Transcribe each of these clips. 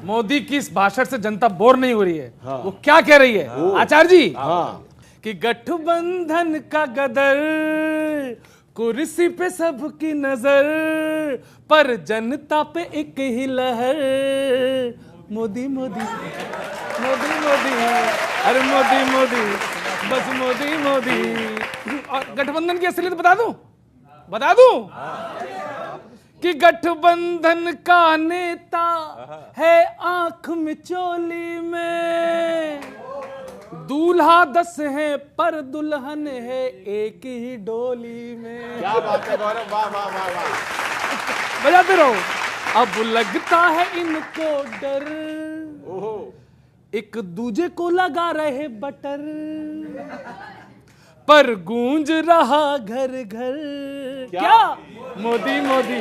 मोदी की इस भाषण से जनता बोर नहीं हो रही है। वो क्या कह रही है आचार्य जी? कि गठबंधन का गदर, कुर्सी पे सबकी नजर, पर जनता पे एक ही लहर, मोदी मोदी मोदी मोदी, अरे मोदी मोदी, बस मोदी मोदी। और गठबंधन की असलियत बता दूं कि गठबंधन का नेता है आंख में चोली में, दूल्हा 10 है पर दुल्हन है एक ही डोली में। क्या बात है गौरव, वाह वाह वाह वाह। बजाते रहो। अब लगता है इनको डर, एक दूजे को लगा रहे बटर, पर गूंज रहा घर घर क्या मोदी मोदी,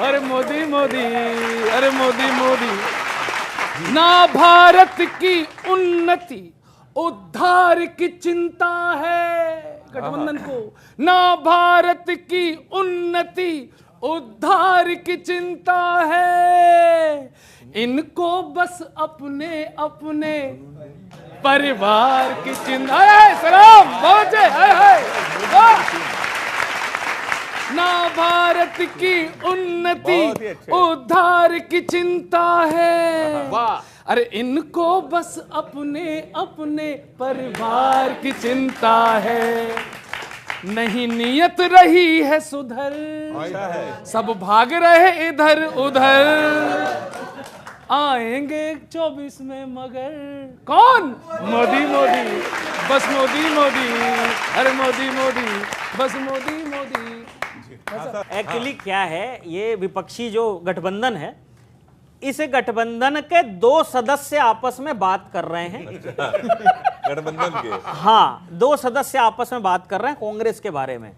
अरे मोदी मोदी, अरे मोदी मोदी। ना भारत की उन्नति उद्धार की चिंता है गठबंधन को, ना भारत की उन्नति उद्धार की चिंता है, इनको बस अपने अपने परिवार की चिंता है। सलाम पहुंचे ना भारत की उन्नति उद्धार की चिंता है, अरे इनको बस अपने अपने परिवार की चिंता है। नहीं नियत रही है सुधर, सब भाग रहे इधर उधर, आएंगे 24 में मगर कौन? मोदी मोदी, बस मोदी मोदी, अरे मोदी मोदी, बस मोदी मोदी। एक्चुअली क्या है, ये विपक्षी जो गठबंधन है, इस गठबंधन के 2 सदस्य आपस में बात कर रहे हैं। गठबंधन के हाँ, 2 सदस्य आपस में बात कर रहे हैं कांग्रेस के बारे में।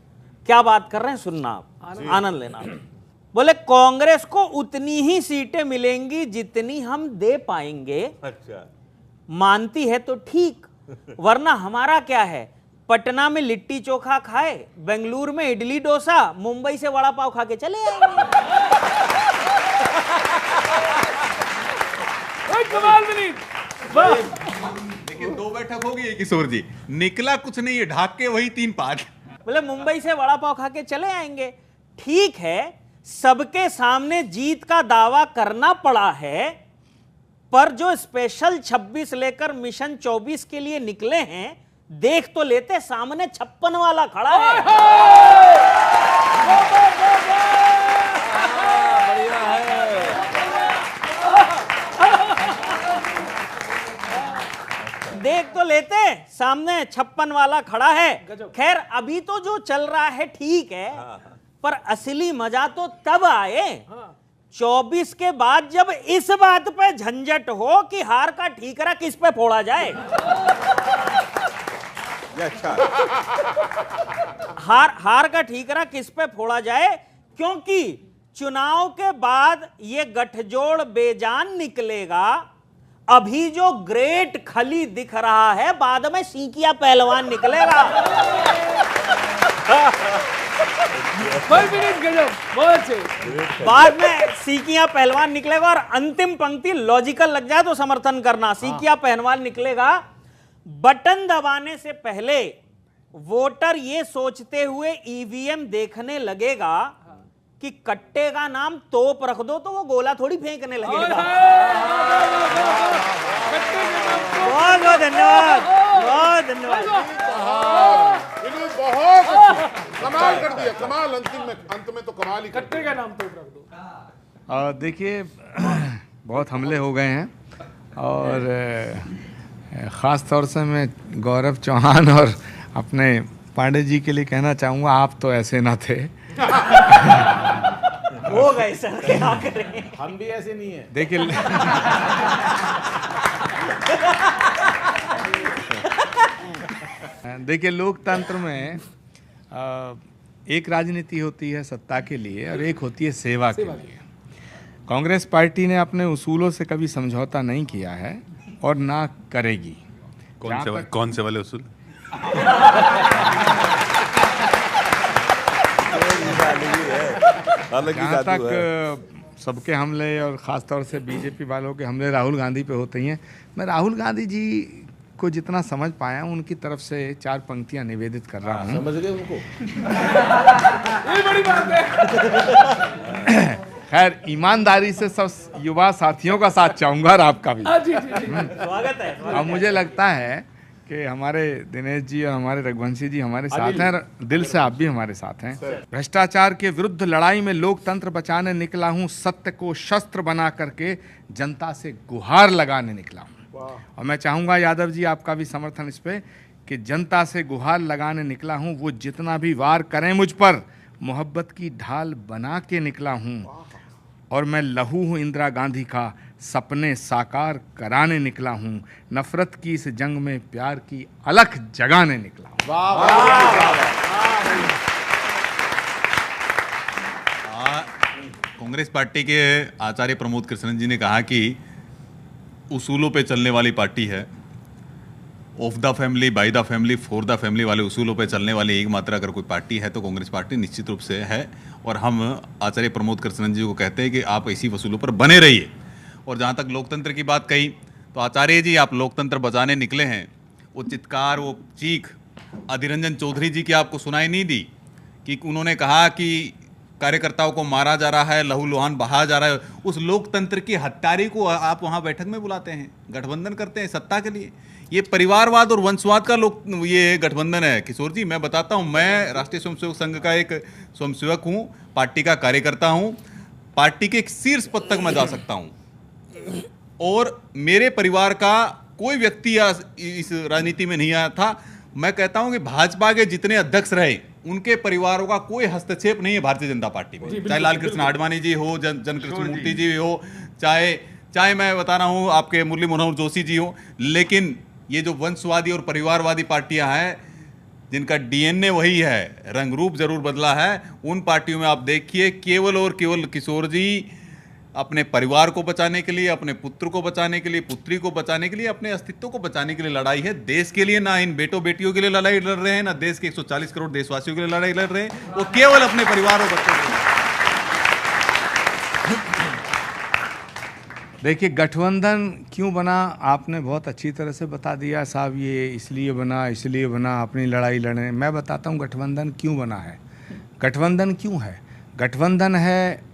क्या बात कर रहे हैं सुनना आप, आनंद लेना। बोले कांग्रेस को उतनी ही सीटें मिलेंगी जितनी हम दे पाएंगे। अच्छा, मानती है तो ठीक, वरना हमारा क्या है, पटना में लिट्टी चोखा खाए, बेंगलुरु में इडली डोसा, मुंबई से वड़ा पाव खा के चले आएंगे। कमाल भी नहीं। लेकिन 2 बैठक होगी ये किशोर जी, निकला कुछ नहीं है, ढाक के वही 3-5। बोले मुंबई से वड़ा पाव खा के चले आएंगे। ठीक है, सबके सामने जीत का दावा करना पड़ा है, पर जो स्पेशल 26 लेकर मिशन 24 के लिए निकले हैं, देख तो लेते, सामने 56 वाला खड़ा है। बढ़िया है। देख तो लेते, सामने 56 वाला खड़ा है। खैर अभी तो जो चल रहा है ठीक है, पर असली मजा तो तब आए 24 के बाद, जब इस बात पे झंझट हो कि हार का ठीकरा किस पे फोड़ा जाए। अच्छा, हार का ठीकरा किस पे फोड़ा जाए, क्योंकि चुनाव के बाद ये गठजोड़ बेजान निकलेगा। अभी जो ग्रेट खली दिख रहा है, बाद में सीकिया पहलवान निकलेगा। बाद में सीकिया पहलवान निकलेगा, और अंतिम पंक्ति लॉजिकल लग जाए तो समर्थन करना। सीकिया पहलवान निकलेगा। बटन दबाने से पहले वोटर ये सोचते हुए ईवीएम देखने लगेगा कि कट्टे का नाम तोप रख दो तो वो गोला थोड़ी फेंकने लगेगा। बहुत बहुत धन्यवाद, बहुत धन्यवाद। बहुत कमाल कर दिया, कमाल। अंत में तो कमाल ही। कट्टे का नाम तो रख दो। देखिए बहुत हमले हो गए हैं, और ख़ास तौर से मैं गौरव चौहान और अपने पांडे जी के लिए कहना चाहूँगा, आप तो ऐसे ना थे। हो गए सर, क्या करें, हम भी ऐसे नहीं है। देखिए लोकतंत्र में एक राजनीति होती है सत्ता के लिए, और एक होती है सेवा के लिए। कांग्रेस पार्टी ने अपने उसूलों से कभी समझौता नहीं किया है और ना करेगी। कौन से वाले उसूल? जहाँ तक सबके हमले और ख़ास तौर से बीजेपी वालों के हमले राहुल गांधी पे होते ही हैं। मैं राहुल गांधी जी को जितना समझ पाया हूं, उनकी तरफ से 4 पंक्तियां निवेदित कर रहा हूं। समझ गए उनको? ये बड़ी बात है। खैर, ईमानदारी से सब युवा साथियों का साथ चाहूंगा और आपका भी। जी स्वागत है। अब मुझे लगता है कि हमारे दिनेश जी और हमारे रघुवंशी जी हमारे साथ हैं, और दिल से आप भी हमारे साथ हैं। भ्रष्टाचार के विरुद्ध लड़ाई में लोकतंत्र बचाने निकला हूं, सत्य को शस्त्र बना करके जनता से गुहार लगाने निकला हूं। और मैं चाहूंगा यादव जी आपका भी समर्थन इस पे कि जनता से गुहार लगाने निकला हूं, वो जितना भी वार करें मुझ पर, मोहब्बत की ढाल बना के निकला हूं। और मैं लहू हूं इंदिरा गांधी का, सपने साकार कराने निकला हूं। नफरत की इस जंग में प्यार की अलख जगाने निकला हूं। कांग्रेस पार्टी के आचार्य प्रमोद कृष्णन जी ने कहा कि उसूलों पे चलने वाली पार्टी है। Of the family, by the family, for the family वाले उसूलों पे चलने वाली एकमात्र अगर कोई पार्टी है तो कांग्रेस पार्टी निश्चित रूप से है। और हम आचार्य प्रमोद कृष्णन जी को कहते हैं कि आप इसी उसूलों पर बने रहिए। और जहाँ तक लोकतंत्र की बात कही, तो आचार्य जी आप लोकतंत्र बचाने निकले हैं। वो चित्कार, वो चीख अधीर रंजन चौधरी जी की आपको सुनाई नहीं दी कि उन्होंने कहा कि कार्यकर्ताओं को मारा जा रहा है, लहू लुहान बहाया जा रहा है। उस लोकतंत्र की हत्यारी को आप वहाँ बैठक में बुलाते हैं, गठबंधन करते हैं सत्ता के लिए। ये परिवारवाद और वंशवाद का ये गठबंधन है। किशोर जी, मैं बताता हूँ, मैं राष्ट्रीय स्वयंसेवक संघ का एक स्वयंसेवक हूँ, पार्टी का कार्यकर्ता हूँ। पार्टी के एक शीर्ष पद तक मैं जा सकता हूँ और मेरे परिवार का कोई व्यक्ति इस राजनीति में नहीं आया था। मैं कहता हूं कि भाजपा के जितने अध्यक्ष रहे उनके परिवारों का कोई हस्तक्षेप नहीं है भारतीय जनता पार्टी में, चाहे लाल कृष्ण आडवाणी जी हो, जन कृष्ण मूर्ति जी हो, चाहे मैं बता रहा हूं आपके मुरली मनोहर जोशी जी हो। लेकिन ये जो वंशवादी और परिवारवादी पार्टियां हैं जिनका डीएनए वही है, रंग रूप जरूर बदला है, उन पार्टियों में आप देखिए केवल और केवल किशोर जी अपने परिवार को बचाने के लिए, अपने पुत्र को बचाने के लिए, पुत्री को बचाने के लिए, अपने अस्तित्व को बचाने के लिए लड़ाई है। देश के लिए ना इन बेटों बेटियों के लिए लड़ाई लड़ रहे हैं, ना देश के 140 करोड़ देशवासियों के लिए लड़ाई लड़ रहे हैं, वो केवल अपने परिवार और बच्चों के लिए। देखिए, गठबंधन क्यों बना आपने बहुत अच्छी तरह से बता दिया साहब। ये इसलिए बना अपनी लड़ाई लड़ने। मैं बताता हूँ गठबंधन क्यों बना है। गठबंधन क्यों है? गठबंधन है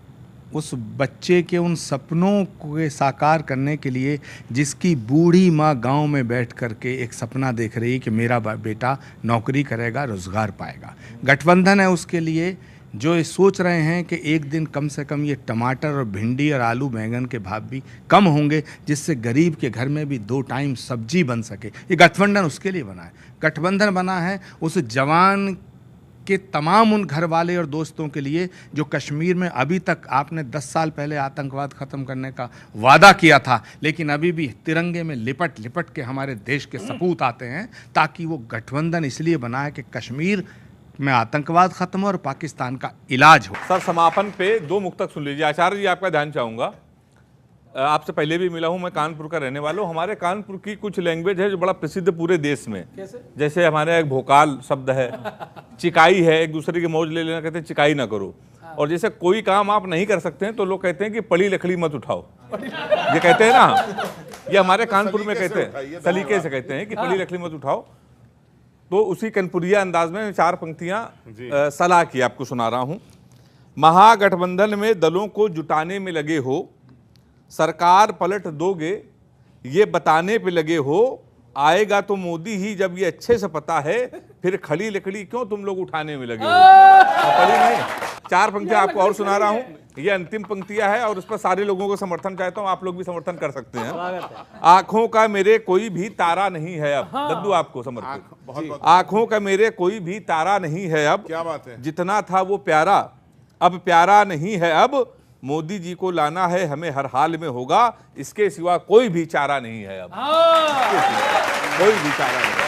उस बच्चे के उन सपनों को साकार करने के लिए जिसकी बूढ़ी माँ गांव में बैठ करके एक सपना देख रही है कि मेरा बेटा नौकरी करेगा, रोज़गार पाएगा। गठबंधन है उसके लिए जो ये सोच रहे हैं कि एक दिन कम से कम ये टमाटर और भिंडी और आलू बैंगन के भाव भी कम होंगे, जिससे गरीब के घर में भी 2 टाइम सब्जी बन सके। ये गठबंधन उसके लिए बना है। गठबंधन बना है उस जवान के तमाम उन घर वाले और दोस्तों के लिए जो कश्मीर में अभी तक आपने 10 साल पहले आतंकवाद ख़त्म करने का वादा किया था, लेकिन अभी भी तिरंगे में लिपट लिपट के हमारे देश के सपूत आते हैं। ताकि वो गठबंधन इसलिए बना है कि कश्मीर में आतंकवाद खत्म हो और पाकिस्तान का इलाज हो। सर, समापन पे 2 मुक्तक सुन लीजिए। आचार्य जी, आपका ध्यान चाहूँगा। आपसे पहले भी मिला हूँ, मैं कानपुर का रहने वाला हूँ। हमारे कानपुर की कुछ लैंग्वेज है जो बड़ा प्रसिद्ध पूरे देश में। जैसे हमारे एक भोकाल शब्द है, चिकाई है, एक दूसरे की मौज ले लेना, कहते हैं चिकाई ना करो। और जैसे कोई काम आप नहीं कर सकते हैं तो लोग कहते हैं कि पड़ी लकड़ी मत उठाओ, ये कहते हैं ना, ये हमारे कानपुर में कहते हैं, सलीके से कहते हैं कि पड़ी लकड़ी मत उठाओ। तो उसी कनपुरिया अंदाज में 4 पंक्तियां सलाह की आपको सुना रहा हूं। महागठबंधन में दलों को जुटाने में लगे हो, सरकार पलट दोगे ये बताने पे लगे हो, आएगा तो मोदी ही जब ये अच्छे से पता है, फिर खड़ी लकड़ी क्यों तुम लोग उठाने में लगे हो। पड़ी नहीं। 4 पंक्तियां आपको और सुना रहा हूं, ये अंतिम पंक्तियां है और उस पर सारे लोगों को समर्थन चाहता हूं, आप लोग भी समर्थन कर सकते हैं। आंखों का मेरे कोई भी तारा नहीं है अब, दद्दू आपको समर्पित। आंखों का मेरे कोई भी तारा नहीं है अब, क्या बात है। जितना था वो प्यारा अब प्यारा नहीं है अब, मोदी जी को लाना है हमें हर हाल में होगा, इसके सिवा कोई भी चारा नहीं है अब, कोई भी चारा नहीं।